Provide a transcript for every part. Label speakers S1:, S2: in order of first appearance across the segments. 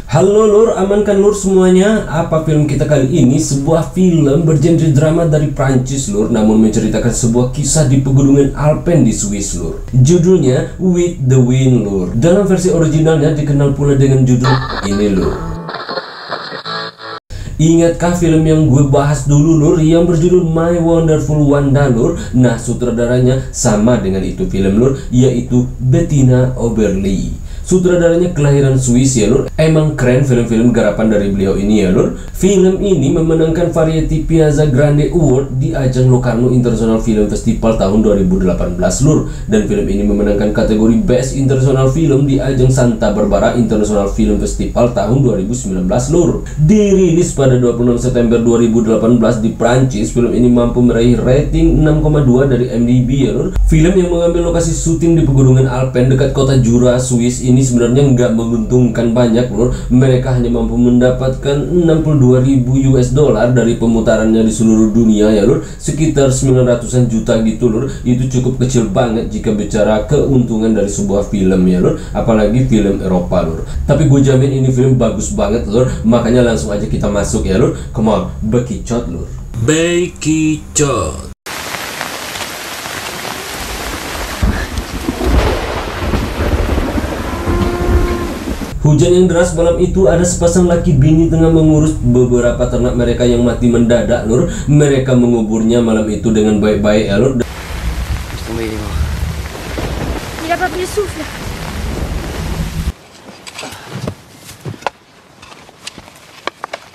S1: Halo lur, amankan lur semuanya. Apa film kita kali ini? Sebuah film bergenre drama dari Prancis lur, namun menceritakan sebuah kisah di pegunungan Alpen di Swiss lur. Judulnya With the Wind lur. Dalam versi originalnya dikenal pula dengan judul ini lur. Ingatkah film yang gue bahas dulu lur, yang berjudul My Wonderful Wanda lur? Nah, sutradaranya sama dengan itu film lur, yaitu Bettina Oberli. Sutradaranya kelahiran Swiss ya lur. Emang keren film-film garapan dari beliau ini ya lur. Film ini memenangkan Variety Piazza Grande Award di ajang Locarno International Film Festival tahun 2018 lur. Dan film ini memenangkan kategori Best International Film di ajang Santa Barbara International Film Festival tahun 2019 lur. Dirilis pada 26 September 2018 di Prancis, film ini mampu meraih rating 6,2 dari IMDb ya lur. Film yang mengambil lokasi syuting di pegunungan Alpen dekat kota Jura, Swiss ini sebenarnya nggak menguntungkan banyak lur. Mereka hanya mampu mendapatkan 62.000 US dollar dari pemutarannya di seluruh dunia ya lur, sekitar 900-an juta gitu lur. Itu cukup kecil banget jika bicara keuntungan dari sebuah film ya lur, apalagi film Eropa lur. Tapi gue jamin ini film bagus banget lur, makanya langsung aja kita masuk ya lur. Come on, bekicot lur. Bekicot. Hujan yang deras malam itu, ada sepasang laki bini tengah mengurus beberapa ternak mereka yang mati mendadak lur. Mereka menguburnya malam itu dengan baik-baik ya lur.
S2: Il a pas pris le souffle.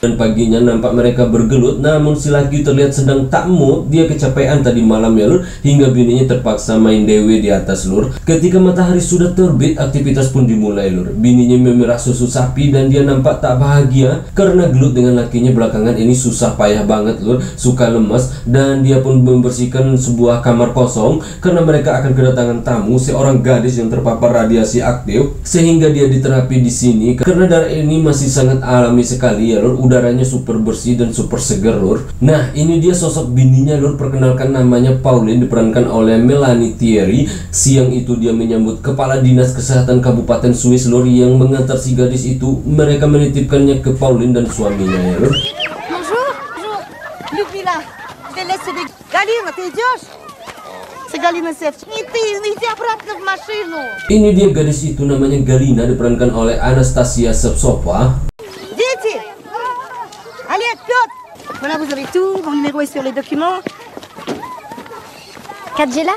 S1: Dan paginya nampak mereka bergelut, namun si laki terlihat sedang tak mood. Dia kecapean tadi malam ya lur, hingga bininya terpaksa main dewe di atas lur. Ketika matahari sudah terbit, aktivitas pun dimulai lur. Bininya memerah susu sapi dan dia nampak tak bahagia karena gelut dengan lakinya belakangan ini susah payah banget lur, suka lemas. Dan dia pun membersihkan sebuah kamar kosong karena mereka akan kedatangan tamu, seorang gadis yang terpapar radiasi aktif, sehingga dia diterapi di sini karena darah ini masih sangat alami sekali ya lur. Udaranya super bersih dan super segar lur. Nah, ini dia sosok bininya lur. Perkenalkan, namanya Pauline, diperankan oleh Melanie Thierry. Siang itu dia menyambut kepala dinas kesehatan Kabupaten Swiss lur yang mengantar si gadis itu. Mereka menitipkannya ke Pauline dan suaminya ya lur.
S2: Bonjour. Bonjour. Людмила, je te laisse des... Галина, ты идешь? С Галиной Севченко. Иди обратно в машину.
S1: Ini dia gadis itu, namanya Galina, diperankan oleh Anastasia Shevtsova.
S2: Allez, Piotr. Voilà, vous avez tout. Mon numéro est sur les documents. Kadjela?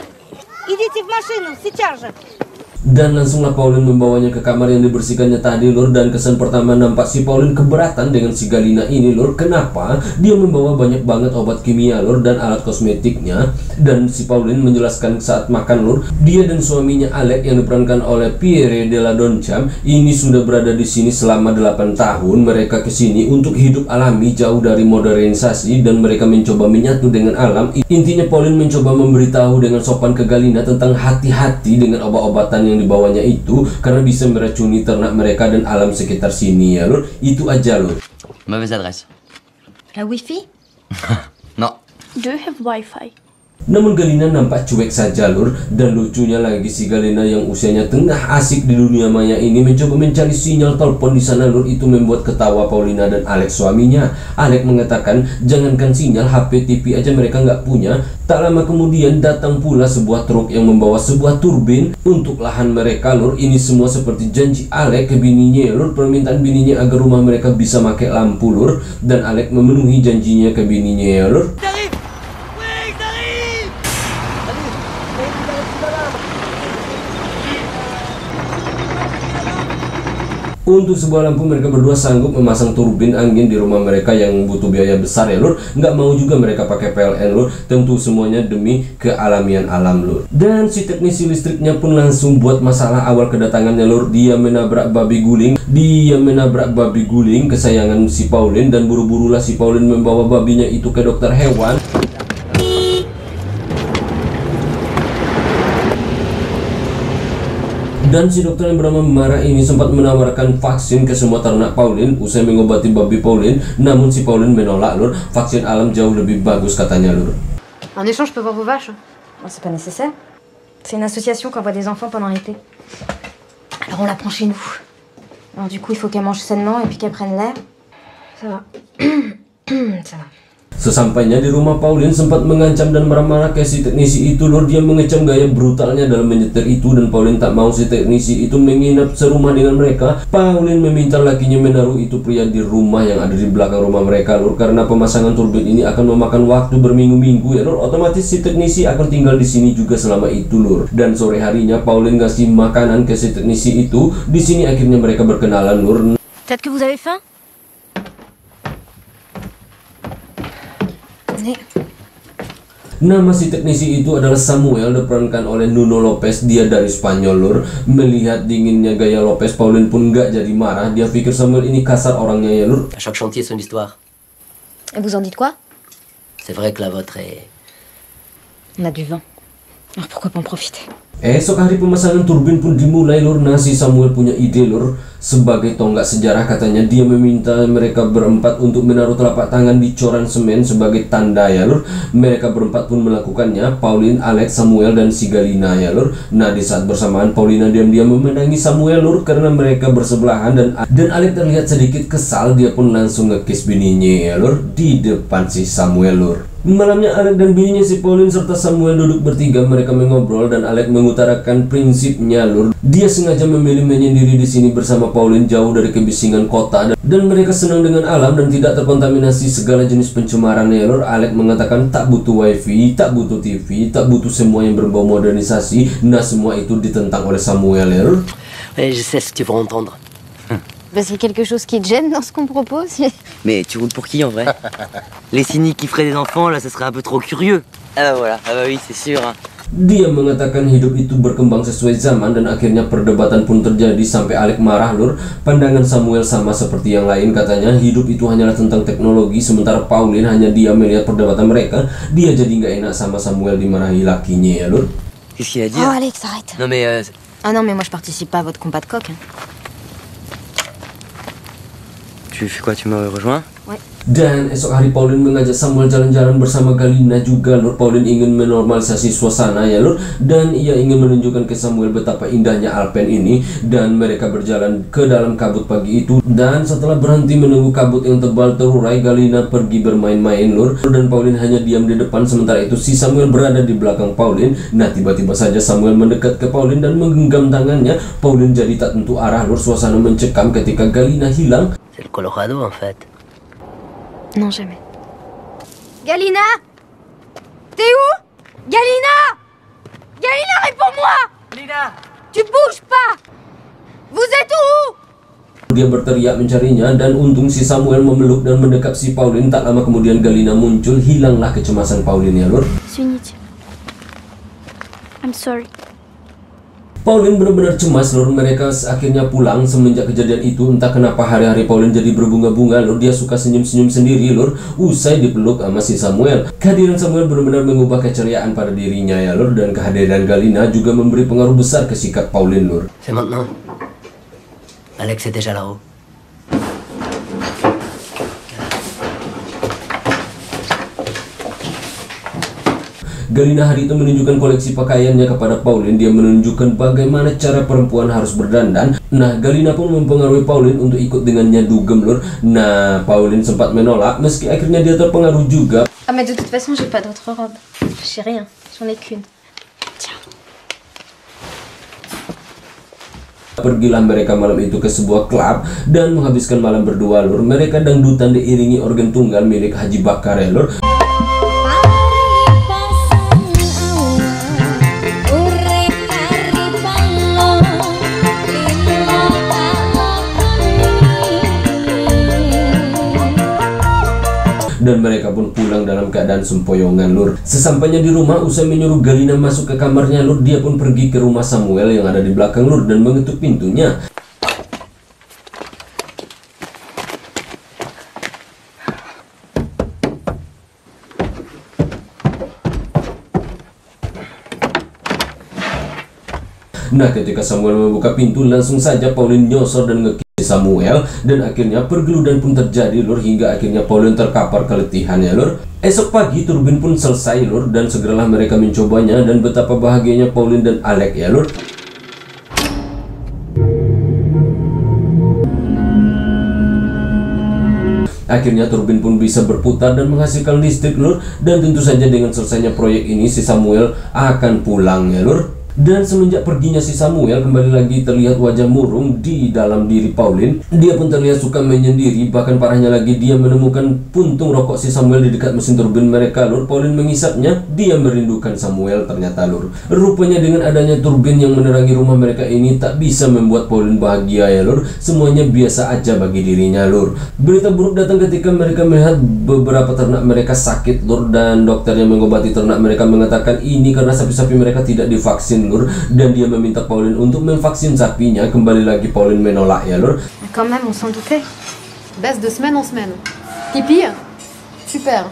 S2: Идите в машину, сейчас же.
S1: Dan langsunglah Pauline membawanya ke kamar yang dibersihkannya tadi lur. Dan kesan pertama nampak si Pauline keberatan dengan si Galina ini lur. Kenapa? Dia membawa banyak banget obat kimia lur dan alat kosmetiknya. Dan si Pauline menjelaskan saat makan lur, dia dan suaminya Alec yang diperankan oleh Pierre Della Doncam ini sudah berada di sini selama 8 tahun. Mereka kesini untuk hidup alami, jauh dari modernisasi, dan mereka mencoba menyatu dengan alam. Intinya Pauline mencoba memberitahu dengan sopan ke Galina tentang hati-hati dengan obat-obatan yang dibawanya itu, karena bisa meracuni ternak mereka dan alam sekitar sini ya lur. Itu aja lur.
S3: Mauvaise adresse.
S2: La Wi-Fi?
S3: Non.
S2: Do you have Wi-Fi?
S1: Namun Galina nampak cuek saja lur. Dan lucunya lagi, si Galina yang usianya tengah asik di dunia maya ini mencoba mencari sinyal telepon di sana lur. Itu membuat ketawa Paulina dan Alex suaminya. Alex mengatakan jangankan sinyal, HP TV aja mereka nggak punya. Tak lama kemudian datang pula sebuah truk yang membawa sebuah turbin untuk lahan mereka lur. Ini semua seperti janji Alex ke bininya lur. Permintaan bininya agar rumah mereka bisa pakai lampu lur. Dan Alex memenuhi janjinya ke bininya ya lur. Untuk sebuah lampu mereka berdua sanggup memasang turbin angin di rumah mereka yang butuh biaya besar ya lur. Nggak mau juga mereka pakai PLN lur. Tentu semuanya demi kealamian alam lur. Dan si teknisi listriknya pun langsung buat masalah awal kedatangannya lur. Dia menabrak babi guling kesayangan si Pauline. Dan buru-burulah si Pauline membawa babinya itu ke dokter hewan. Dan si dokter yang bernama Mara ini sempat menawarkan vaksin ke semua ternak Pauline usai mengobati babi Pauline. Namun si Pauline menolak lur. Vaksin alam jauh lebih bagus katanya lur.
S4: En échange, je peux voir vos vaches.
S5: Oh, c'est pas nécessaire.
S4: C'est une association qui envoie des enfants pendant l'été. Alors on la prend chez nous. Alors du coup, il faut qu'elle mange sainement et puis qu'elle prenne l'air. Ça va. Ça va.
S1: Sesampainya di rumah, Pauline sempat mengancam dan marah-marah ke si teknisi itu lur. Dia mengecam gaya brutalnya dalam menyetir itu dan Pauline tak mau si teknisi itu menginap serumah dengan mereka. Pauline meminta lakinya menaruh itu pria di rumah yang ada di belakang rumah mereka lur, karena pemasangan turbin ini akan memakan waktu berminggu-minggu ya lur. Otomatis si teknisi akan tinggal di sini juga selama itu lur. Dan sore harinya Pauline ngasih makanan ke si teknisi itu. Di sini akhirnya mereka berkenalan lur.
S4: Peut-être que vous avez faim?
S1: Nama si teknisi itu adalah Samuel, diperankan oleh Nuno Lopez. Dia dari Spanyol lur. Melihat dinginnya gaya Lopez, Pauline pun gak jadi marah. Dia pikir Samuel ini kasar orangnya ya lur.
S3: À chaque chantier, son histoire.
S4: Et vous en dites quoi?
S3: C'est vrai que la vôtre est...
S4: On a du vin. Alors pourquoi pas en profiter?
S1: Esok hari pemasangan turbin pun dimulai lur. Nah, si Samuel punya ide lur. Sebagai tonggak sejarah katanya, dia meminta mereka berempat untuk menaruh telapak tangan di coran semen sebagai tanda ya lur. Mereka berempat pun melakukannya, Pauline, Alex, Samuel, dan si Galina ya lur. Nah, di saat bersamaan Paulina diam-diam memenangi Samuel lur karena mereka bersebelahan, dan Alex terlihat sedikit kesal. Dia pun langsung nge-kiss bininya ya lur di depan si Samuel lur. Malamnya Alex dan bininya si Pauline serta Samuel duduk bertiga. Mereka mengobrol dan Alex mengutarakan prinsipnya lur. Dia sengaja memilih menyendiri di sini bersama Pauline jauh dari kebisingan kota, dan mereka senang dengan alam dan tidak terkontaminasi segala jenis pencemaran ya lur. Alex mengatakan tak butuh wifi, tak butuh TV, tak butuh semua yang berbau modernisasi. Nah, semua itu ditentang oleh Samuel ya lur.
S3: Ouais, je sais ce que tu vas entendre.
S4: Parce qu'il y a quelque chose qui te gêne dans ce qu'on propose?
S3: Mais tu roules pour qui en vrai? Les cyniques qui feraient des enfants, là, ça serait un peu trop curieux. Ah bah voilà, ah bah oui, c'est sûr. Hein.
S1: Dia mengatakan hidup itu berkembang sesuai zaman, dan akhirnya perdebatan pun terjadi sampai Alex marah lur. Pandangan Samuel sama seperti yang lain, katanya hidup itu hanyalah tentang teknologi, sementara Pauline hanya diam melihat perdebatan mereka. Dia jadi nggak enak sama Samuel dimarahi lakinya ya lur.
S3: Qu'est-ce qu'il a dit?
S4: Oh Alex, arrête.
S3: Non mais...
S4: Ah non, mais moi je participe pas à votre combat de coq. Hein.
S3: Tu fais quoi? Tu me rejoins?
S4: Ouais.
S1: Dan esok hari Pauline mengajak Samuel jalan-jalan bersama Galina juga lur. Pauline ingin menormalisasi suasana ya lur, dan ia ingin menunjukkan ke Samuel betapa indahnya Alpen ini. Dan mereka berjalan ke dalam kabut pagi itu, dan setelah berhenti menunggu kabut yang tebal terurai, Galina pergi bermain-main lur, dan Pauline hanya diam di depan. Sementara itu si Samuel berada di belakang Pauline. Nah, tiba-tiba saja Samuel mendekat ke Pauline dan menggenggam tangannya. Pauline jadi tak tentu arah lur. Suasana mencekam ketika Galina hilang.
S3: C'est le Colorado en fait.
S4: Non, jamais. Galina! T'es où? Galina! Galina, réponds-moi!
S3: Lina!
S4: Tu bouges pas! Vous êtes où?
S1: Dia berteriak mencarinya, dan untung si Samuel memeluk dan mendekap si Pauline. Tak lama kemudian Galina muncul. Hilanglah kecemasan Pauline ya lur.
S4: C'est inutile. I'm sorry.
S1: Pauline benar-benar cemas lur. Mereka akhirnya pulang semenjak kejadian itu. Entah kenapa hari-hari Pauline jadi berbunga-bunga lur. Dia suka senyum-senyum sendiri lur, usai dipeluk sama si Samuel. Kehadiran Samuel benar-benar mengubah keceriaan pada dirinya ya lur, dan kehadiran Galina juga memberi pengaruh besar ke sikap Pauline lur.
S3: C'est maintenant. Alex est déjà là-haut.
S1: Galina hari itu menunjukkan koleksi pakaiannya kepada Pauline. Dia menunjukkan bagaimana cara perempuan harus berdandan. Nah, Galina pun mempengaruhi Pauline untuk ikut dengannya dugem lur. Nah, Pauline sempat menolak, meski akhirnya dia terpengaruh juga.
S4: Ah mais de toute façon, j'ai pas d'autre robe. J'ai rien, j'en ai qu'une. Tiens.
S1: Pergilah mereka malam itu ke sebuah klub dan menghabiskan malam berdua lur. Mereka dangdutan diiringi organ tunggal milik Haji Bakar ya lur. Dan mereka pun pulang dalam keadaan sempoyongan lur. Sesampainya di rumah, usai menyuruh Galina masuk ke kamarnya lur, dia pun pergi ke rumah Samuel yang ada di belakang lur dan mengetuk pintunya. Nah, ketika Samuel membuka pintu, langsung saja Pauline nyosor dan nge Samuel, dan akhirnya pergeludan pun terjadi lur, hingga akhirnya Pauline terkapar keletihan ya lur. Esok pagi turbin pun selesai lur, dan segeralah mereka mencobanya, dan betapa bahagianya Pauline dan Alec ya lur. Akhirnya turbin pun bisa berputar dan menghasilkan listrik lur, dan tentu saja dengan selesainya proyek ini si Samuel akan pulang ya lur. Dan semenjak perginya si Samuel, kembali lagi terlihat wajah murung di dalam diri Pauline. Dia pun terlihat suka menyendiri, bahkan parahnya lagi dia menemukan puntung rokok si Samuel di dekat mesin turbin mereka lur. Pauline mengisapnya, dia merindukan Samuel ternyata lur. Rupanya dengan adanya turbin yang menerangi rumah mereka ini tak bisa membuat Pauline bahagia ya lur. Semuanya biasa aja bagi dirinya lur. Berita buruk datang ketika mereka melihat beberapa ternak mereka sakit lur, dan dokter yang mengobati ternak mereka mengatakan ini karena sapi-sapi mereka tidak divaksin lur, dan dia meminta Pauline untuk memvaksin sapinya. Kembali lagi Pauline menolak ya lur.
S4: Quand même, on s'en doutait.
S5: Baisse de semaine en semaine. Pipi, super.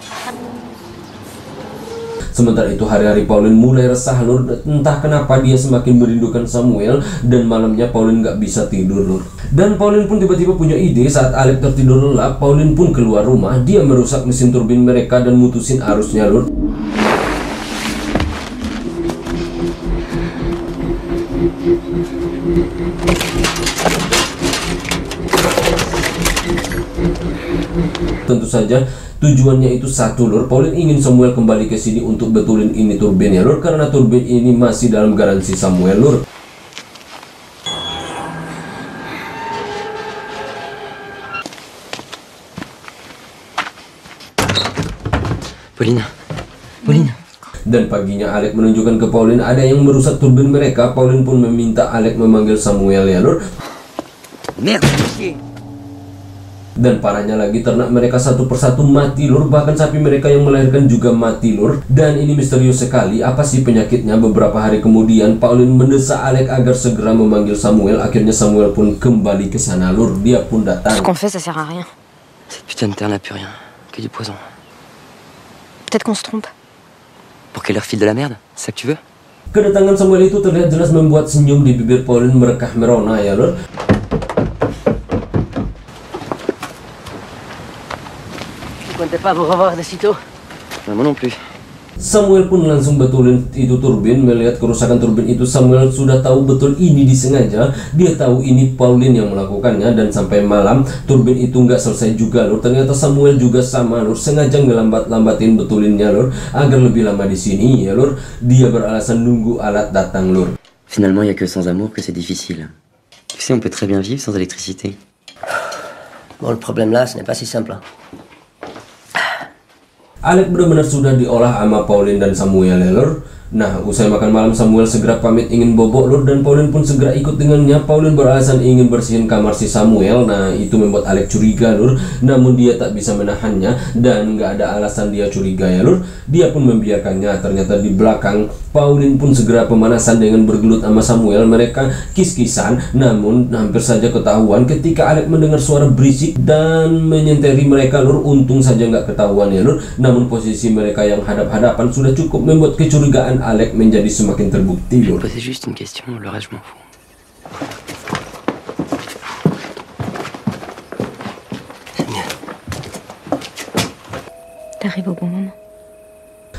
S1: Sementara itu hari-hari Pauline mulai resah lur. Entah kenapa dia semakin merindukan Samuel, dan malamnya Pauline nggak bisa tidur lur. Dan Pauline pun tiba-tiba punya ide. Saat Alec tertidur lelap, Pauline pun keluar rumah. Dia merusak mesin turbin mereka dan mutusin arusnya lur. Tentu saja tujuannya itu satu lur. Pauline ingin Samuel kembali ke sini untuk betulin ini turbin ya lur, karena turbin ini masih dalam garansi Samuel lur.
S3: Pauline. Pauline.
S1: Dan paginya Alec menunjukkan ke Pauline ada yang merusak turbin mereka. Pauline pun meminta Alec memanggil Samuel ya lur.
S3: Merde.
S1: Dan parahnya lagi ternak mereka satu persatu mati lur, bahkan sapi mereka yang melahirkan juga mati lur. Dan ini misterius sekali, apa sih penyakitnya? Beberapa hari kemudian Pauline mendesak Alec agar segera memanggil Samuel. Akhirnya Samuel pun kembali ke sana lur. Dia pun datang.
S4: Ce qu'on fait, ça sert à rien.
S3: Cette putain de terre n'a plus rien, que du poison.
S4: Peut-être qu'on se trompe.
S3: Pour qu'elle leur file de la merde, c'est ça que tu veux?
S1: Kedatangan Samuel itu terlihat jelas membuat senyum di bibir Pauline merekah merona ya lur.
S3: Je ne comptais pas vous revoir de sitôt. Moi non plus.
S1: Samuel pun langsung betulin itu turbin. Melihat kerusakan turbin itu, Samuel sudah tahu betul ini disengaja. Dia tahu ini Pauline yang melakukannya, dan sampai malam turbin itu nggak selesai juga lur. Ternyata Samuel juga sama lur, sengaja ngelambat-lambatin betulinnya lur, agar lebih lama di sini ya lur. Dia beralasan nunggu alat datang lur.
S3: Finalement, il n'y a que sans amour que c'est difficile. Tu sais, on peut très bien vivre sans électricité.
S6: Bon, le problème là, ce n'est pas si simple.
S1: Alec benar-benar sudah diolah sama Pauline dan Samuel ya lur. Nah, usai makan malam Samuel segera pamit ingin bobok lur, dan Pauline pun segera ikut dengannya. Pauline beralasan ingin bersihin kamar si Samuel. Nah, itu membuat Alec curiga lur, namun dia tak bisa menahannya, dan nggak ada alasan dia curiga ya lur. Dia pun membiarkannya. Ternyata di belakang Pauline pun segera pemanasan dengan bergelut sama Samuel. Mereka kis-kisan, namun hampir saja ketahuan ketika Alec mendengar suara berisik dan menyenteri mereka lur. Untung saja nggak ketahuan ya lur, namun posisi mereka yang hadap-hadapan sudah cukup membuat kecurigaan Alec menjadi semakin terbukti lur.
S3: C'est juste une question, le reste je m'en fous.
S4: T'arrives au bon moment.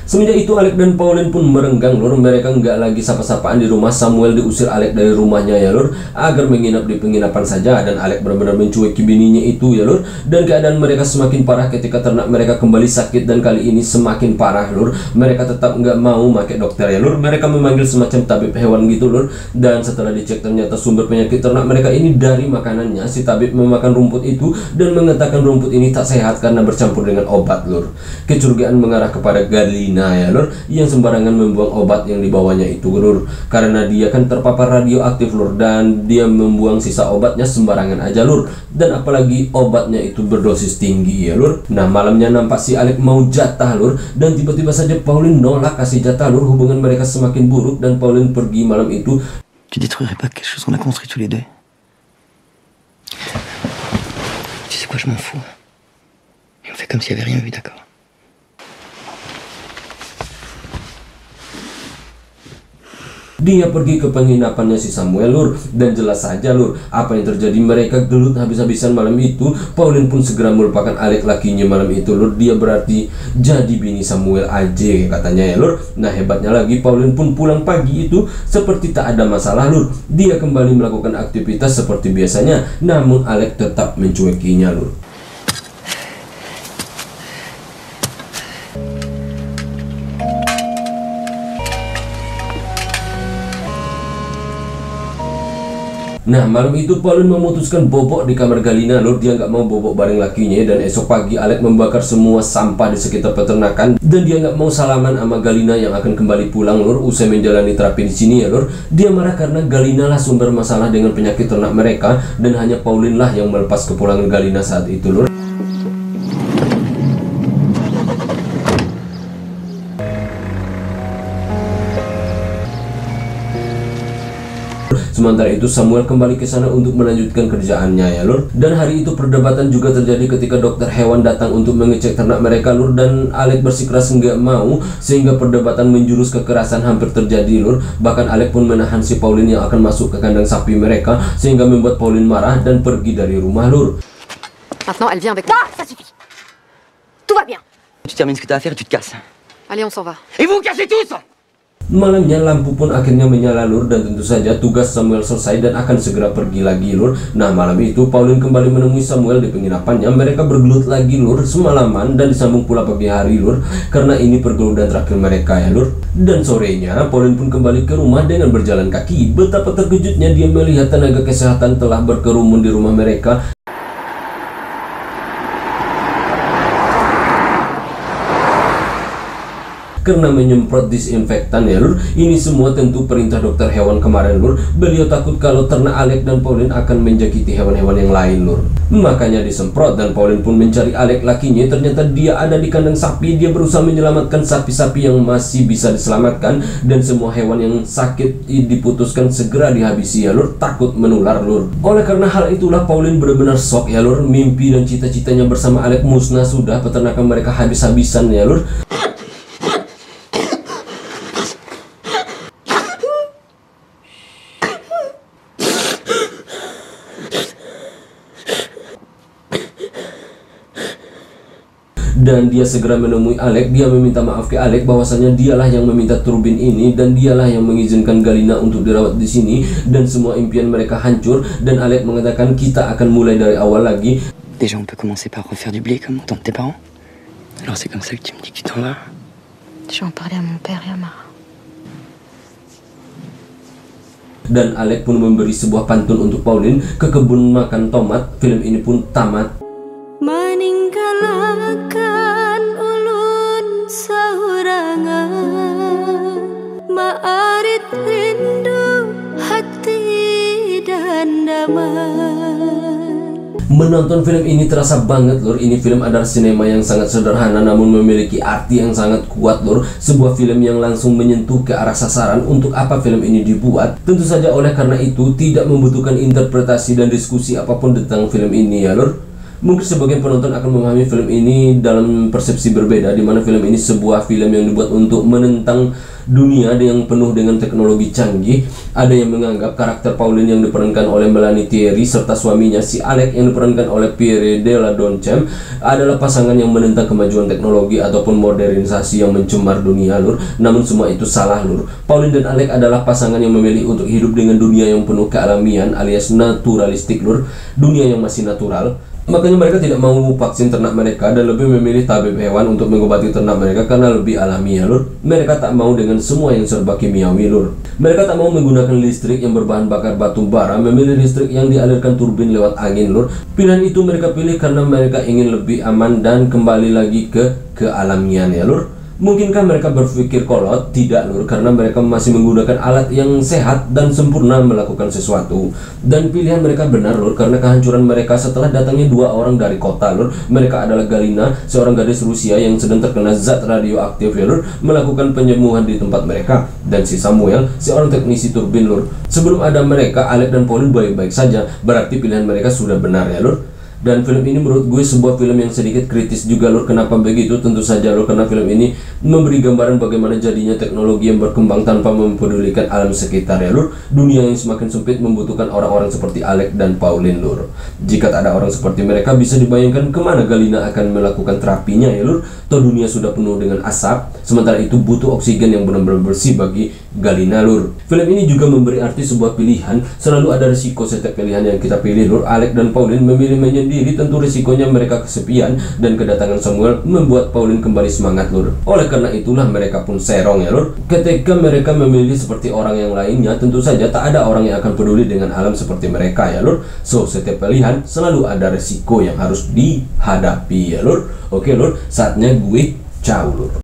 S1: Semenjak itu Alec dan Pauline pun merenggang lur. Mereka nggak lagi sapa-sapaan di rumah. Samuel diusir Alec dari rumahnya ya lur, agar menginap di penginapan saja. Dan Alec benar-benar mencueki bininya itu ya lur. Dan keadaan mereka semakin parah ketika ternak mereka kembali sakit, dan kali ini semakin parah lur. Mereka tetap nggak mau pakai dokter ya lur. Mereka memanggil semacam tabib hewan gitu lur. Dan setelah dicek ternyata sumber penyakit ternak mereka ini dari makanannya. Si tabib memakan rumput itu dan mengatakan rumput ini tak sehat karena bercampur dengan obat lur. Kecurigaan mengarah kepada Galina ya lur, yang sembarangan membuang obat yang dibawanya itu lur, karena dia kan terpapar radioaktif lur, dan dia membuang sisa obatnya sembarangan aja lur, dan apalagi obatnya itu berdosis tinggi ya lur. Nah, malamnya nampak si Alec mau jatah lur, dan tiba-tiba saja Pauline nolak kasih jatah lur. Hubungan mereka semakin buruk, dan Pauline pergi malam itu.
S6: Tu détruirais pas quelque chose qu'on a construit tous les deux?
S3: Tu sais quoi, je m'en fous. Et on fait comme s'il y avait rien eu, d'accord?
S1: Dia pergi ke penginapannya si Samuel lur, dan jelas saja lur apa yang terjadi, mereka gelut habis-habisan malam itu. Pauline pun segera melupakan Alec lakinya malam itu lur. Dia berarti jadi bini Samuel aja katanya ya lur. Nah hebatnya lagi, Pauline pun pulang pagi itu seperti tak ada masalah lur. Dia kembali melakukan aktivitas seperti biasanya, namun Alec tetap mencuekinya lur. Nah malam itu Pauline memutuskan bobok di kamar Galina lur. Dia nggak mau bobok bareng lakinya, dan esok pagi Alec membakar semua sampah di sekitar peternakan, dan dia nggak mau salaman sama Galina yang akan kembali pulang lur usai menjalani terapi di sini ya lur. Dia marah karena Galina lah sumber masalah dengan penyakit ternak mereka, dan hanya Pauline lah yang melepas kepulangan Galina saat itu lur. Sementara itu Samuel kembali ke sana untuk melanjutkan kerjaannya ya lur. Dan hari itu perdebatan juga terjadi ketika dokter hewan datang untuk mengecek ternak mereka lur, dan Alec bersikeras nggak mau, sehingga perdebatan menjurus kekerasan hampir terjadi lur. Bahkan Alec pun menahan si Pauline yang akan masuk ke kandang sapi mereka, sehingga membuat Pauline marah dan pergi dari rumah lur.
S5: Maintenant, elle vient avec
S2: Non,
S5: moi.
S2: ça suffit. Tout va bien.
S3: Tu termines ce que t'as à faire et tu te casses.
S5: Allez, on s'en va.
S3: Et vous cassez tous!
S1: Malamnya lampu pun akhirnya menyala lur, dan tentu saja tugas Samuel selesai dan akan segera pergi lagi lur. Nah malam itu Pauline kembali menemui Samuel di penginapannya. Mereka bergelut lagi lur semalaman, dan disambung pula pagi hari lur, karena ini pergelutan terakhir mereka ya lur. Dan sorenya Pauline pun kembali ke rumah dengan berjalan kaki. Betapa terkejutnya dia melihat tenaga kesehatan telah berkerumun di rumah mereka. Karena menyemprot disinfektan ya lur. Ini semua tentu perintah dokter hewan kemarin lur. Beliau takut kalau ternak Alec dan Pauline akan menjakiti hewan-hewan yang lain lur. Makanya disemprot, dan Pauline pun mencari Alec lakinya. Ternyata dia ada di kandang sapi. Dia berusaha menyelamatkan sapi-sapi yang masih bisa diselamatkan, dan semua hewan yang sakit diputuskan segera dihabisi ya lur, takut menular lur. Oleh karena hal itulah Pauline benar-benar shock ya lur. Mimpi dan cita-citanya bersama Alec musnah sudah. Peternakan mereka habis-habisan ya lur. Dan dia segera menemui Alec. Dia meminta maaf ke Alec bahwasanya dialah yang meminta turbin ini, dan dialah yang mengizinkan Galina untuk dirawat di sini, dan semua impian mereka hancur. Dan Alec mengatakan kita akan mulai dari awal lagi.
S6: Déjà, on peut commencer par refaire du blé comme dans tes parents. Alors c'est comme ça que tu me dis que tu t'en vas.
S4: Je vais en parler à mon père et à Mara.
S1: Dan Alec pun memberi sebuah pantun untuk Pauline ke kebun makan tomat. Film ini pun tamat.
S7: Meninggalkan ulun saurangan, maarit rindu hati dan damai.
S1: Menonton film ini terasa banget lur. Ini film adalah sinema yang sangat sederhana namun memiliki arti yang sangat kuat lur. Sebuah film yang langsung menyentuh ke arah sasaran untuk apa film ini dibuat. Tentu saja oleh karena itu tidak membutuhkan interpretasi dan diskusi apapun tentang film ini ya lur. Mungkin sebagian penonton akan memahami film ini dalam persepsi berbeda, di mana film ini sebuah film yang dibuat untuk menentang dunia yang penuh dengan teknologi canggih. Ada yang menganggap karakter Pauline yang diperankan oleh Melanie Thierry serta suaminya si Alec yang diperankan oleh Pierre Deladoncem adalah pasangan yang menentang kemajuan teknologi ataupun modernisasi yang mencemar dunia lur. Namun semua itu salah lur. Pauline dan Alec adalah pasangan yang memilih untuk hidup dengan dunia yang penuh kealamian alias naturalistik lur, dunia yang masih natural. Makanya mereka tidak mau vaksin ternak mereka dan lebih memilih tabib hewan untuk mengobati ternak mereka karena lebih alami ya lur. Mereka tak mau dengan semua yang serba kimiawi lur. Mereka tak mau menggunakan listrik yang berbahan bakar batu bara, memilih listrik yang dialirkan turbin lewat angin lur. Pilihan itu mereka pilih karena mereka ingin lebih aman dan kembali lagi ke kealamian ya lur. Mungkinkah mereka berpikir kolot? Tidak lur, karena mereka masih menggunakan alat yang sehat dan sempurna melakukan sesuatu. Dan pilihan mereka benar lur, karena kehancuran mereka setelah datangnya dua orang dari kota lur. Mereka adalah Galina, seorang gadis Rusia yang sedang terkena zat radioaktif ya lur, melakukan penyembuhan di tempat mereka. Dan si Samuel, seorang teknisi turbin lur. Sebelum ada mereka, Alec dan Pauline baik-baik saja, berarti pilihan mereka sudah benar ya lur. Dan film ini menurut gue sebuah film yang sedikit kritis juga lur. Kenapa begitu? Tentu saja lur, karena film ini memberi gambaran bagaimana jadinya teknologi yang berkembang tanpa mempedulikan alam sekitar ya lur. Dunia yang semakin sempit membutuhkan orang-orang seperti Alex dan Pauline lur. Jika tak ada orang seperti mereka, bisa dibayangkan kemana Galina akan melakukan terapinya ya lur. Toh dunia sudah penuh dengan asap, sementara itu butuh oksigen yang benar-benar bersih bagi Galina lur. Film ini juga memberi arti sebuah pilihan. Selalu ada risiko setiap pilihan yang kita pilih lur. Alex dan Pauline memilih menyendiri, tentu risikonya mereka kesepian, dan kedatangan Samuel membuat Pauline kembali semangat lur. Oleh karena itulah mereka pun serong ya lur. Ketika mereka memilih seperti orang yang lainnya, tentu saja tak ada orang yang akan peduli dengan alam seperti mereka ya lur. So setiap pilihan selalu ada risiko yang harus dihadapi ya lur. Oke lur, saatnya gue ciao lur.